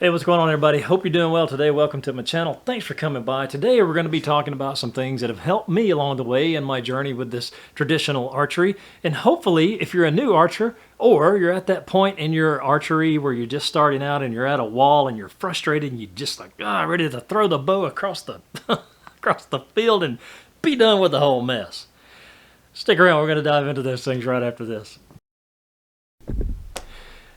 Hey, what's going on, everybody? Hope you're doing well today. Welcome to my channel. Thanks for coming by. Today we're going to be talking about some things that have helped me along the way in my journey with this traditional archery. And hopefully, if you're a new archer or you're at that point in your archery where you're just starting out and you're at a wall and you're frustrated and you're just like, ready to throw the bow across the across the field and be done with the whole mess. Stick around. We're going to dive into those things right after this.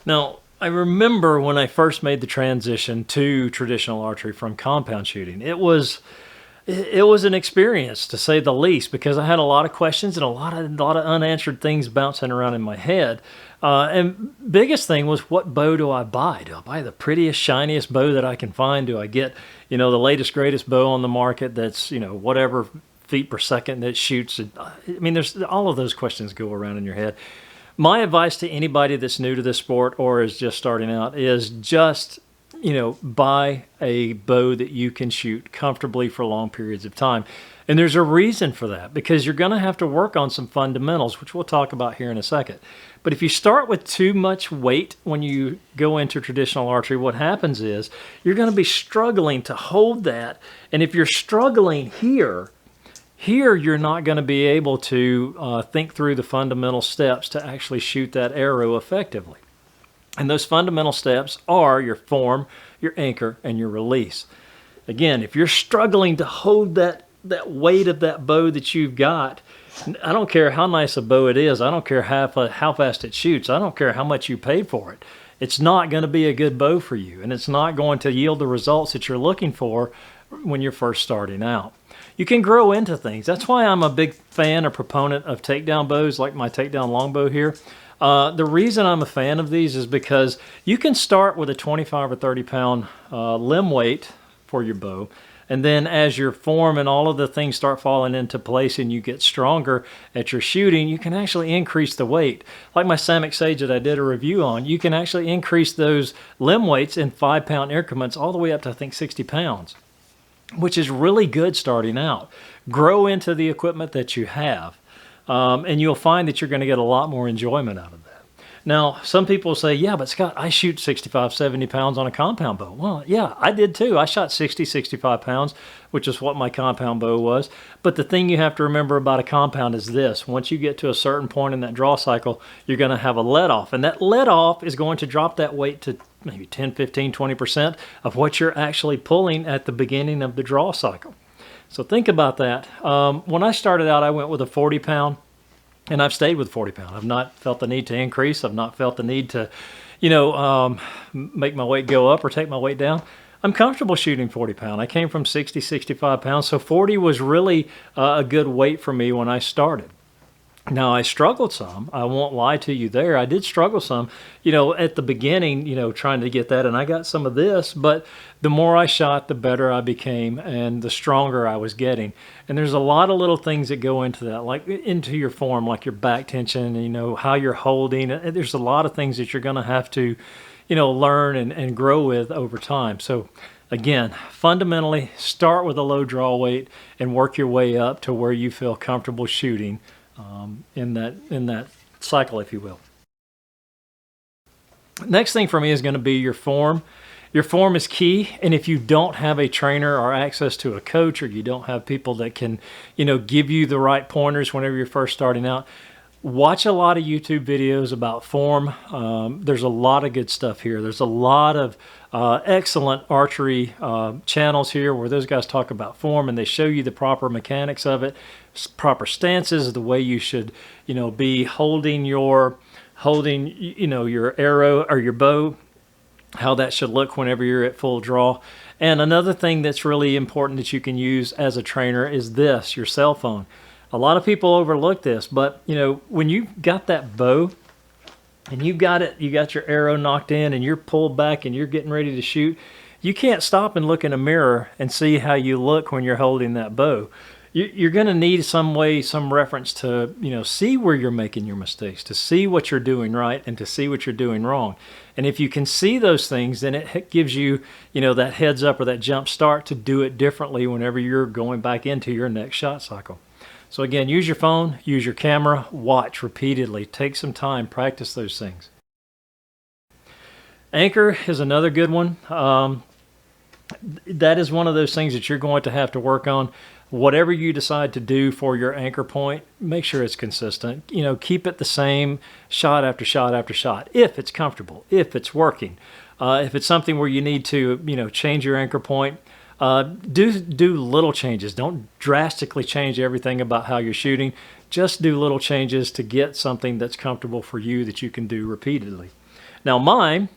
Now, I remember when I first made the transition to traditional archery from compound shooting. It was an experience, to say the least, because I had a lot of questions and a lot of unanswered things bouncing around in my head. And biggest thing was, what bow do I buy? Do I buy the prettiest, shiniest bow that I can find? Do I get, the latest, greatest bow on the market that's, whatever feet per second that shoots? I mean, there's all of those questions go around in your head. My advice to anybody that's new to this sport or is just starting out is just, buy a bow that you can shoot comfortably for long periods of time. And there's a reason for that, because you're going to have to work on some fundamentals, which we'll talk about here in a second. But if you start with too much weight when you go into traditional archery, what happens is you're going to be struggling to hold that. And if you're struggling here, you're not going to be able to think through the fundamental steps to actually shoot that arrow effectively. And those fundamental steps are your form, your anchor, and your release. Again, if you're struggling to hold that weight of that bow that you've got, I don't care how nice a bow it is. I don't care how fast it shoots. I don't care how much you paid for it. It's not going to be a good bow for you, and it's not going to yield the results that you're looking for when you're first starting out. You can grow into things. That's why I'm a big fan or proponent of takedown bows, like my takedown longbow here. The reason I'm a fan of these is because you can start with a 25 or 30 pound limb weight for your bow. And then as your form and all of the things start falling into place and you get stronger at your shooting, you can actually increase the weight. Like my Samick Sage that I did a review on, you can actually increase those limb weights in 5 pound increments all the way up to, I think, 60 pounds. Which is really good starting out. Grow into the equipment that you have, and you'll find that you're going to get a lot more enjoyment out of that. Now, some people say, yeah, but Scott, I shoot 65, 70 pounds on a compound bow. Well, yeah, I did too. I shot 60, 65 pounds, which is what my compound bow was. But the thing you have to remember about a compound is this. Once you get to a certain point in that draw cycle, you're going to have a let off. And that let off is going to drop that weight to maybe 10, 15, 20% of what you're actually pulling at the beginning of the draw cycle. So think about that. When I started out, I went with a 40 pound. And I've stayed with 40 pound. I've not felt the need to increase. I've not felt the need to, make my weight go up or take my weight down. I'm comfortable shooting 40 pound. I came from 60, 65 pounds. So 40 was really a good weight for me when I started. Now, I struggled some. I won't lie to you there. I did struggle some, at the beginning, trying to get that. And I got some of this. But the more I shot, the better I became and the stronger I was getting. And there's a lot of little things that go into that, like into your form, like your back tension, how you're holding. There's a lot of things that you're going to have to, learn and grow with over time. So again, fundamentally, start with a low draw weight and work your way up to where you feel comfortable shooting in that cycle, if you will. Next thing for me is going to be your form. Your form is key, and if you don't have a trainer or access to a coach, or you don't have people that can, give you the right pointers whenever you're first starting out, watch a lot of YouTube videos about form. There's a lot of good stuff here. There's a lot of excellent archery channels here where those guys talk about form and they show you the proper mechanics of it, proper stances, the way you should, be holding your arrow or your bow, how that should look whenever you're at full draw. And another thing that's really important that you can use as a trainer is this, your cell phone. A lot of people overlook this, but when you've got that bow and you got your arrow knocked in and you're pulled back and you're getting ready to shoot, you can't stop and look in a mirror and see how you look when you're holding that bow. You're going to need some reference to, see where you're making your mistakes, to see what you're doing right and to see what you're doing wrong. And if you can see those things, then it gives you, that heads up or that jump start to do it differently whenever you're going back into your next shot cycle. So again, use your phone, use your camera, watch repeatedly, take some time, practice those things. Anchor is another good one. That is one of those things that you're going to have to work on. Whatever you decide to do for your anchor point, make sure it's consistent. You know, keep it the same shot after shot after shot. If it's comfortable, if it's working, if it's something where you need to, you know, change your anchor point, do little changes. Don't drastically change everything about how you're shooting. Just do little changes to get something that's comfortable for you that you can do repeatedly. Now mine,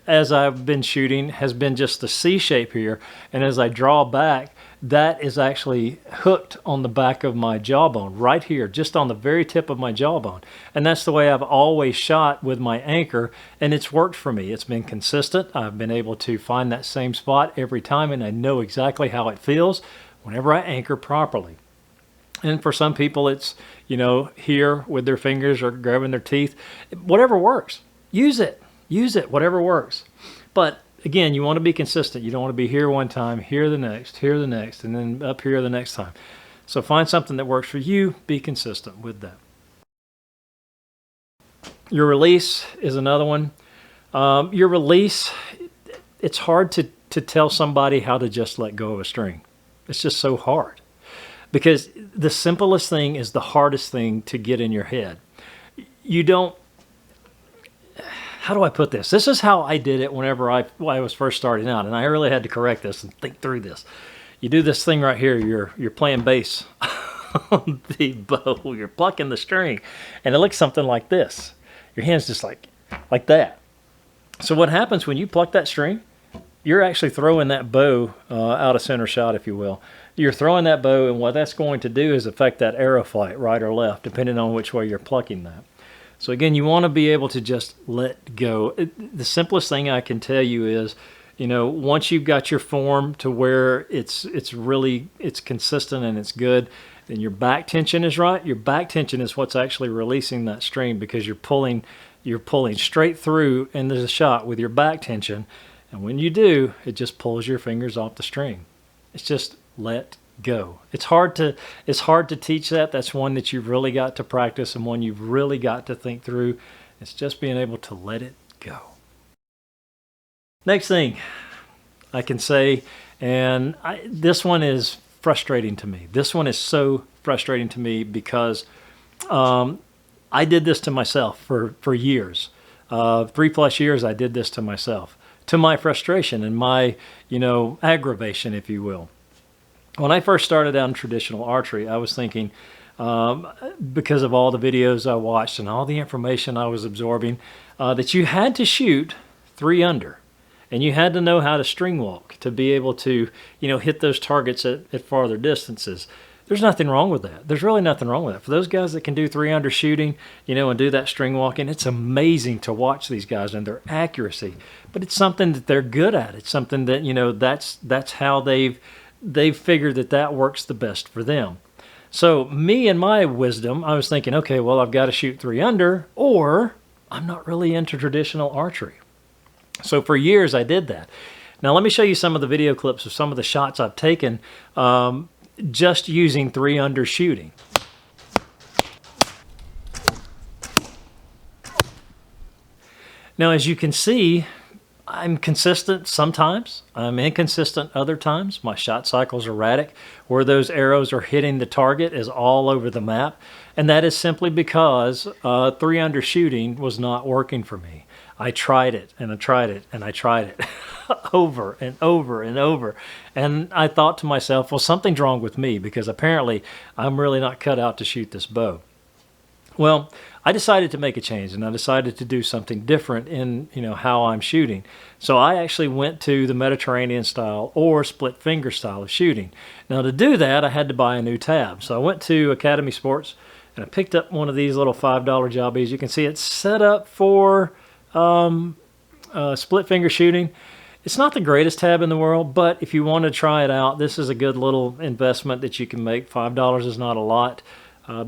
as I've been shooting, has been just the C shape here, and as I draw back, that is actually hooked on the back of my jawbone right here, just on the very tip of my jawbone. And that's the way I've always shot with my anchor, and it's worked for me. It's been consistent. I've been able to find that same spot every time, and I know exactly how it feels whenever I anchor properly. And for some people, it's, you know, here with their fingers or grabbing their teeth. Whatever works, use it. Use it, whatever works. But again, you want to be consistent. You don't want to be here one time, here the next, and then up here the next time. So find something that works for you. Be consistent with that. Your release is another one. Your release, it's hard to tell somebody how to just let go of a string. It's just so hard. Because the simplest thing is the hardest thing to get in your head. You don't, how do I put this? This is how I did it whenever I was first starting out, and I really had to correct this and think through this. You do this thing right here. You're playing bass on the bow. You're plucking the string, and it looks something like this. Your hand's just like that. So what happens when you pluck that string? You're actually throwing that bow out of center shot, if you will. You're throwing that bow, and what that's going to do is affect that arrow flight, right or left, depending on which way you're plucking that. So again, you want to be able to just let go. The simplest thing I can tell you is, you know, once you've got your form to where it's consistent and it's good, then your back tension is right. Your back tension is what's actually releasing that string, because you're pulling straight through into the shot with your back tension. And when you do, it just pulls your fingers off the string. It's just let go. It's hard to teach that. That's one that you've really got to practice, and one you've really got to think through. It's just being able to let it go. Next thing I can say, and this one is frustrating to me. This one is so frustrating to me because I did this to myself for years. 3+ years I did this to myself, to my frustration and my, you know, aggravation, if you will. When I first started out in traditional archery, I was thinking, because of all the videos I watched and all the information I was absorbing, that you had to shoot 3 under. And you had to know how to string walk to be able to, you know, hit those targets at farther distances. There's nothing wrong with that. There's really nothing wrong with that. For those guys that can do 3 under shooting, you know, and do that string walking, it's amazing to watch these guys and their accuracy. But it's something that they're good at. It's something that, you know, that's how they've figured that works the best for them. So me and my wisdom, I was thinking, okay, well, I've got to shoot 3 under, or I'm not really into traditional archery. So for years I did that. Now let me show you some of the video clips of some of the shots I've taken just using 3 under shooting. Now as you can see, I'm consistent sometimes. I'm inconsistent other times. My shot cycles are erratic. Where those arrows are hitting the target is all over the map. And that is simply because 3 under shooting was not working for me. I tried it and I tried it and I tried it over and over and over. And I thought to myself, well, something's wrong with me, because apparently I'm really not cut out to shoot this bow. Well, I decided to make a change, and I decided to do something different in, you know, how I'm shooting. So I actually went to the Mediterranean style or split finger style of shooting. Now to do that, I had to buy a new tab. So I went to Academy Sports and I picked up one of these little $5 jobbies. You can see it's set up for split finger shooting. It's not the greatest tab in the world, but if you want to try it out, this is a good little investment that you can make. $5 is not a lot.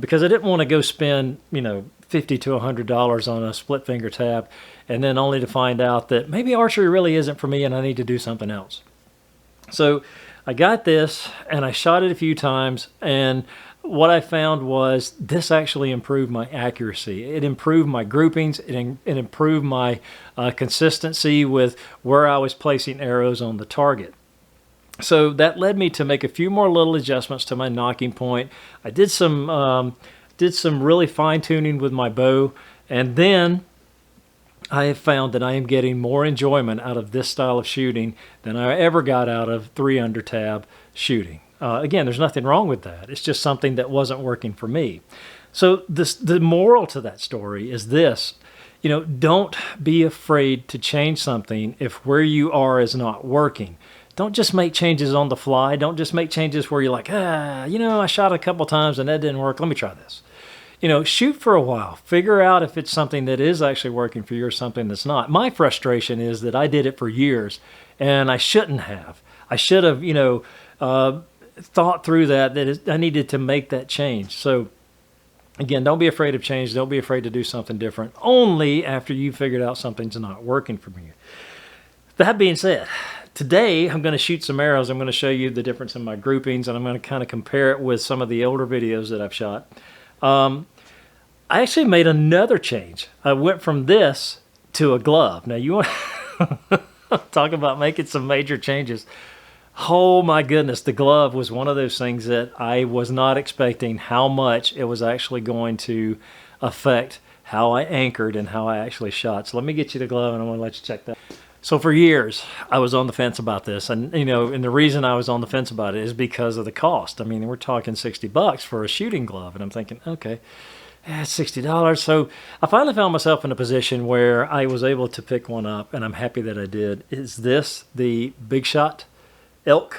Because I didn't want to go spend, you know, $50 to $100 on a split finger tab, and then only to find out that maybe archery really isn't for me and I need to do something else. So I got this and I shot it a few times, and what I found was this actually improved my accuracy. It improved my groupings. It improved my consistency with where I was placing arrows on the target. So that led me to make a few more little adjustments to my nocking point. I did some really fine tuning with my bow, and then I have found that I am getting more enjoyment out of this style of shooting than I ever got out of 3 tab shooting. Again, there's nothing wrong with that. It's just something that wasn't working for me. So the moral to that story is this. Don't be afraid to change something if where you are is not working. Don't just make changes on the fly. Don't just make changes where you're like, I shot a couple times and that didn't work. Let me try this. Shoot for a while. Figure out if it's something that is actually working for you or something that's not. My frustration is that I did it for years and I shouldn't have. I should have, thought through that I needed to make that change. So again, don't be afraid of change. Don't be afraid to do something different only after you've figured out something's not working for you. That being said, today I'm going to shoot some arrows. I'm going to show you the difference in my groupings, and I'm going to kind of compare it with some of the older videos that I've shot. I actually made another change. I went from this to a glove. Now you want to talk about making some major changes. Oh my goodness, the glove was one of those things that I was not expecting how much it was actually going to affect how I anchored and how I actually shot. So let me get you the glove and I'm going to let you check that. So for years, I was on the fence about this. And, and the reason I was on the fence about it is because of the cost. I mean, we're talking $60 for a shooting glove. And I'm thinking, okay, it's $60. So I finally found myself in a position where I was able to pick one up, and I'm happy that I did. Is this the Big Shot Elk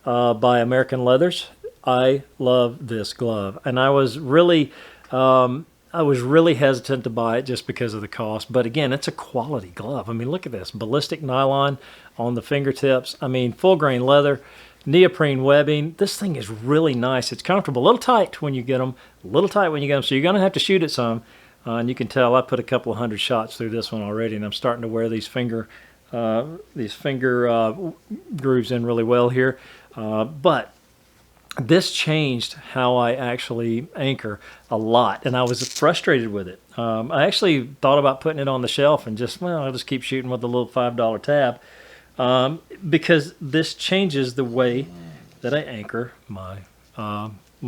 by American Leathers? I love this glove, and I was really hesitant to buy it just because of the cost. But again, it's a quality glove. I mean, look at this ballistic nylon on the fingertips. I mean, full grain leather, neoprene webbing. This thing is really nice. It's comfortable. A little tight when you get them. So you're going to have to shoot it some. And you can tell I put a couple of hundred shots through this one already, and I'm starting to wear these finger grooves in really well here. But this changed how I actually anchor a lot, and I was frustrated with it. I actually thought about putting it on the shelf and I'll just keep shooting with the little $5 tab, because this changes the way that I anchor my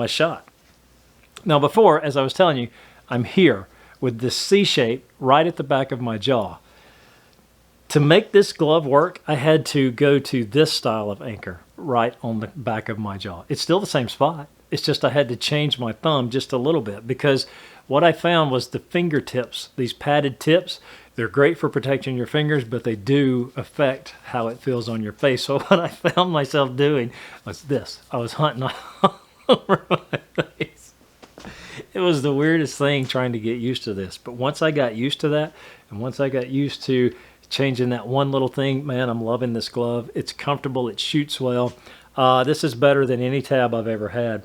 shot. Now before, as I was telling you, I'm here with this C shape right at the back of my jaw. To make this glove work, I had to go to this style of anchor right on the back of my jaw. It's still the same spot. It's just I had to change my thumb just a little bit, because what I found was the fingertips, these padded tips, they're great for protecting your fingers, but they do affect how it feels on your face. So what I found myself doing was this. I was hunting all over my face. It was the weirdest thing trying to get used to this. But once I got used to that, and once I got used to changing that one little thing, man, I'm loving this glove. It's comfortable. It shoots well. This is better than any tab I've ever had.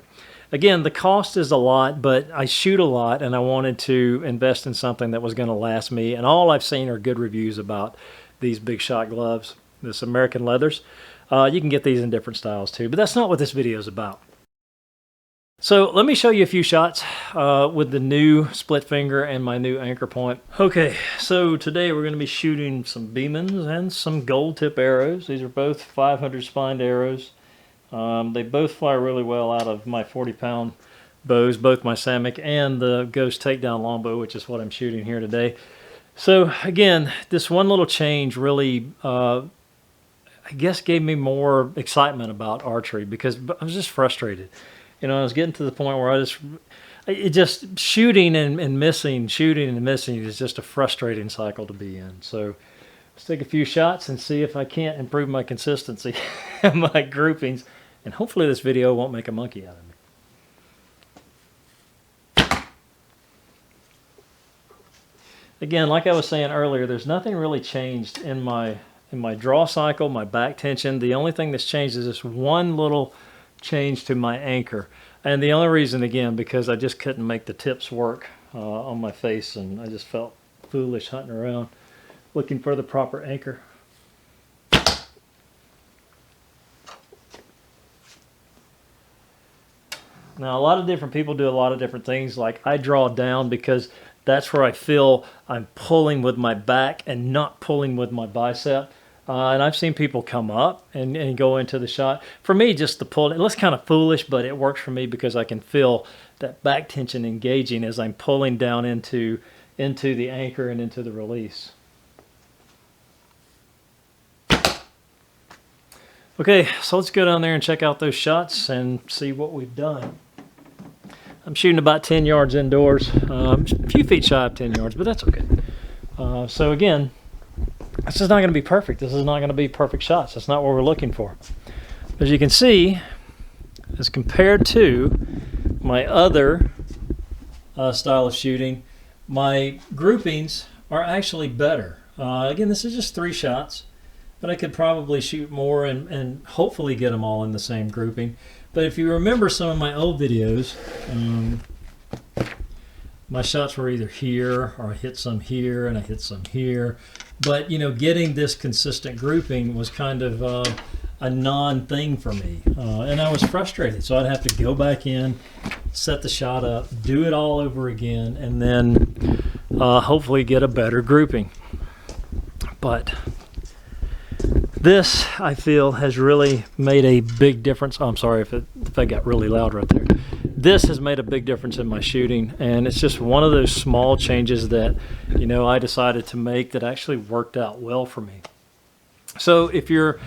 Again, the cost is a lot, but I shoot a lot, and I wanted to invest in something that was going to last me. And all I've seen are good reviews about these Big Shot gloves, this American Leathers. You can get these in different styles too, but that's not what this video is about. So let me show you a few shots with the new split finger and my new anchor point. Okay, so today we're going to be shooting some Beemans and some gold tip arrows. These are both 500 spined arrows. They both fly really well out of my 40-pound bows, both my Samick and the Ghost takedown longbow, which is what I'm shooting here today. So again, this one little change really, I guess, gave me more excitement about archery, because I was just frustrated. I was getting to the point where shooting and missing is just a frustrating cycle to be in. So let's take a few shots and see if I can't improve my consistency and my groupings. And hopefully this video won't make a monkey out of me. Again, like I was saying earlier, there's nothing really changed in my draw cycle, my back tension. The only thing that's changed is this one little change to my anchor. And the only reason, again, because I just couldn't make the tips work on my face, and I just felt foolish hunting around looking for the proper anchor. Now, a lot of different people do a lot of different things. Like I draw down because that's where I feel I'm pulling with my back and not pulling with my bicep. And I've seen people come up and go into the shot. For me, just the pull, it looks kind of foolish, but it works for me because I can feel that back tension engaging as I'm pulling down into the anchor and into the release. Okay, so let's go down there and check out those shots and see what we've done. I'm shooting about 10 yards indoors, a few feet shy of 10 yards, but that's okay. So again, this is not going to be perfect. This is not going to be perfect shots. That's not what we're looking for. As you can see, as compared to my other style of shooting, my groupings are actually better. Again, this is just 3 shots, but I could probably shoot more and hopefully get them all in the same grouping. But if you remember some of my old videos, my shots were either here, or I hit some here and I hit some here. But you know, getting this consistent grouping was kind of a non-thing for me, and I was frustrated. So I'd have to go back in, set the shot up, do it all over again, and then hopefully get a better grouping. But this, I feel, has really made a big difference. Oh, I'm sorry if I got really loud right there. This has made a big difference in my shooting, and it's just one of those small changes that, you know, I decided to make that actually worked out well for me. So if you're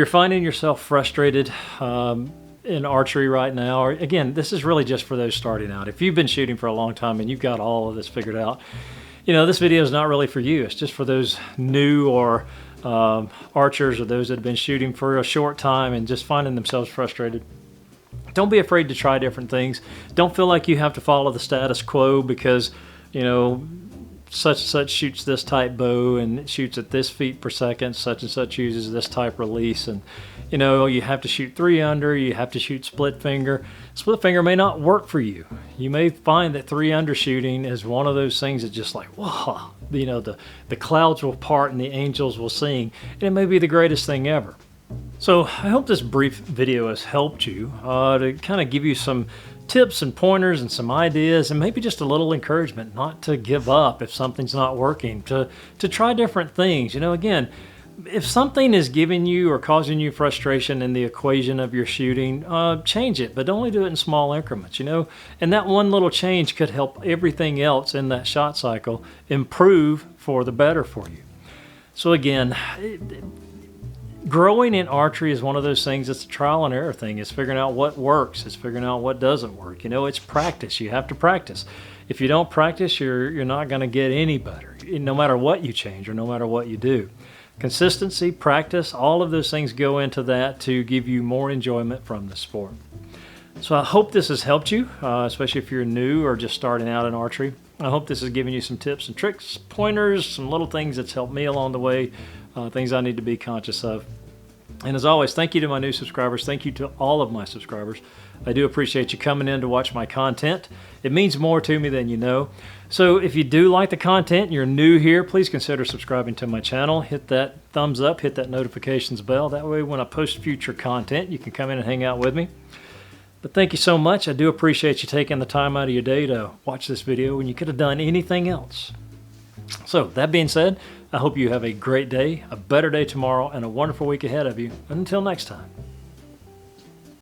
finding yourself frustrated in archery right now, or again, this is really just for those starting out. If you've been shooting for a long time and you've got all of this figured out, you know, this video is not really for you. It's just for those new or archers, or those that have been shooting for a short time and just finding themselves frustrated. Don't be afraid to try different things. Don't feel like you have to follow the status quo because, you know, such and such shoots this type bow and it shoots at this feet per second, such and such uses this type release, and you know, you have to shoot 3 under, you have to shoot split finger. Split finger may not work for you. You may find that 3 under shooting is one of those things that just like, wow, you know, the clouds will part and the angels will sing, and it may be the greatest thing ever. So I hope this brief video has helped you to kind of give you some tips and pointers and some ideas, and maybe just a little encouragement not to give up if something's not working, to try different things. You know, again, if something is giving you or causing you frustration in the equation of your shooting, change it, but only do it in small increments, you know, and that one little change could help everything else in that shot cycle improve for the better for you. So again, growing in archery is one of those things. It's a trial and error thing. It's figuring out what works. It's figuring out what doesn't work. You know, it's practice. You have to practice. If you don't practice, you're not going to get any better, no matter what you change or no matter what you do. Consistency, practice, all of those things go into that to give you more enjoyment from the sport. So I hope this has helped you, especially if you're new or just starting out in archery. I hope this has given you some tips and tricks, pointers, some little things that's helped me along the way, things I need to be conscious of. And as always, thank you to my new subscribers. Thank you to all of my subscribers. I do appreciate you coming in to watch my content. It means more to me than you know. So if you do like the content and you're new here, please consider subscribing to my channel. Hit that thumbs up, hit that notifications bell. That way when I post future content, you can come in and hang out with me. But thank you so much. I do appreciate you taking the time out of your day to watch this video when you could have done anything else. So that being said, I hope you have a great day, a better day tomorrow, and a wonderful week ahead of you. Until next time.